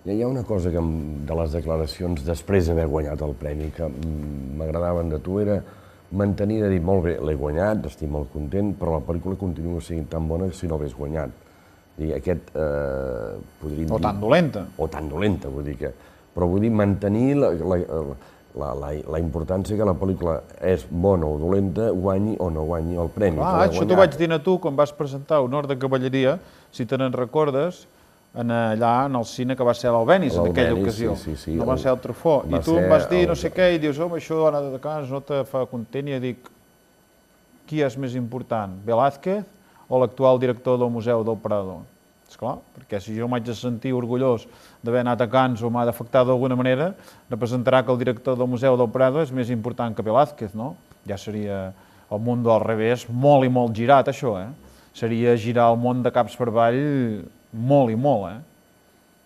Hi ha una cosa que de les declaracions després d'haver guanyat el premi que m'agradaven de tu era mantenir de dir, molt bé, l'he guanyat, estic molt content, però la pel·lícula continua sent tan bona si no l'hagués guanyat. I aquest, podríem dir... O tan dolenta. O tan dolenta, vull dir que... Però vull dir, mantenir la importància que la pel·lícula és bona o dolenta, guanyi o no guanyi el premi. Clar, això t'ho vaig dir a tu quan vas presentar Honor de Cavalleria, si te n'en recordes, allà en el cine que va ser a l'Albenis en aquella ocasió. No va ser al Truffaut. I tu em vas dir no sé què i dius, home, això dona de cas, no te fa content, i jo dic, qui és més important, Velázquez o l'actual director del Museu del Prado? Esclar, perquè si jo m'haig de sentir orgullós d'haver anat a Cannes o m'ha d'afectar d'alguna manera, representarà que el director del Museu del Prado és més important que Velázquez, no? Ja seria el món al revés molt i molt girat, això, Seria girar el món de caps per avall molt i molt,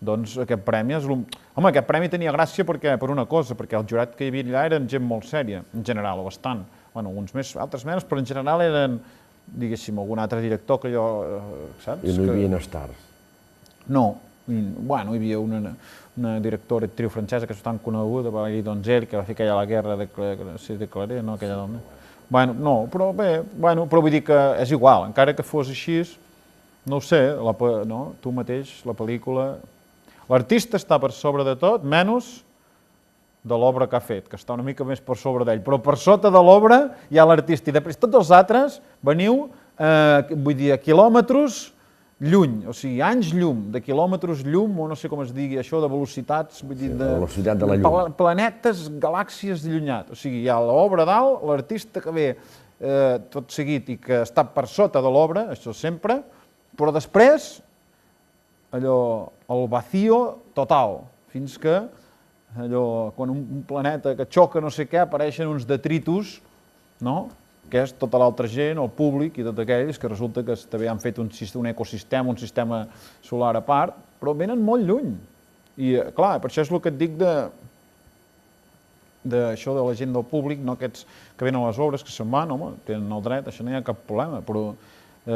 Doncs aquest premi és... Home, aquest premi tenia gràcia per una cosa, perquè el jurat que hi havia allà eren gent molt sèria, en general, o bastant. Bueno, uns més, altres menys, però en general eren, diguéssim, algun altre director que jo, saps? I no hi havia stars? No. Bueno, hi havia una directora actriu francesa que és tan coneguda, Valérie Donzel, que va fer aquella La guerra de Claret, no? Aquella dona. Bueno, no, però bé, però vull dir que és igual, encara que fos així, no ho sé, tu mateix, la pel·lícula... L'artista està per sobre de tot, menys de l'obra que ha fet, que està una mica més per sobre d'ell, però per sota de l'obra hi ha l'artista, i després tots els altres veniu, vull dir, a quilòmetres lluny, o sigui, anys llum, de quilòmetres llum, o no sé com es digui això, de velocitats, vull dir, de velocitat de la llum. Planetes, galàxies d'allunyat. O sigui, hi ha l'obra dalt, l'artista que ve tot seguit i que està per sota de l'obra, això sempre, però després, allò, el vacío total, fins que, allò, quan un planeta que xoca no sé què, apareixen uns detritus, no?, que és tota l'altra gent, el públic i tots aquells que resulta que també han fet un ecosistema, un sistema solar a part, però venen molt lluny. I, clar, per això és el que et dic d'això de la gent del públic, no aquests que venen a les obres, que se'n van, home, tenen el dret, això no hi ha cap problema, però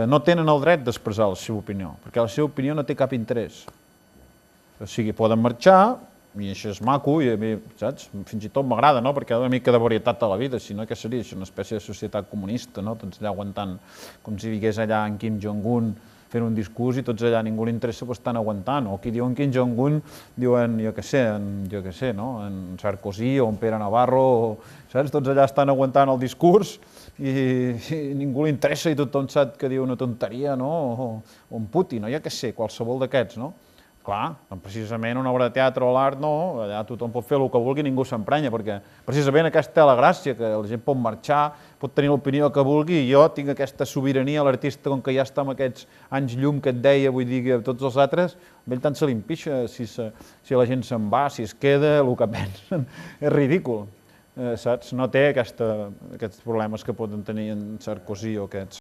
no tenen el dret d'expressar la seva opinió, perquè la seva opinió no té cap interès. O sigui, poden marxar, i això és maco, i a mi, saps, fins i tot m'agrada, no?, perquè hi ha una mica de varietat a la vida, si no, què seria això, una espècie de societat comunista, no?, tots allà aguantant, com si digués allà en Kim Jong-un fent un discurs i tots allà, ningú li interessa, però estan aguantant, o qui diu en Kim Jong-un, diuen, jo què sé, no?, en Sarkozy o en Pere Navarro, saps, tots allà estan aguantant el discurs i ningú li interessa i tothom sap que diu una tonteria, no?, o en Putin, o jo què sé, qualsevol d'aquests, no? Clar, precisament una obra de teatre o l'art no, allà tothom pot fer el que vulgui i ningú s'emprenya, perquè precisament aquesta és la gràcia, que la gent pot marxar, pot tenir l'opinió que vulgui, i jo tinc aquesta sobirania, l'artista, com que ja està amb aquests anys llum que et deia, vull dir que tots els altres, a ell tant se li empixa si la gent se'n va, si es queda, el que pensen, és ridícul, saps? No té aquests problemes que poden tenir en Sarkozy o aquests.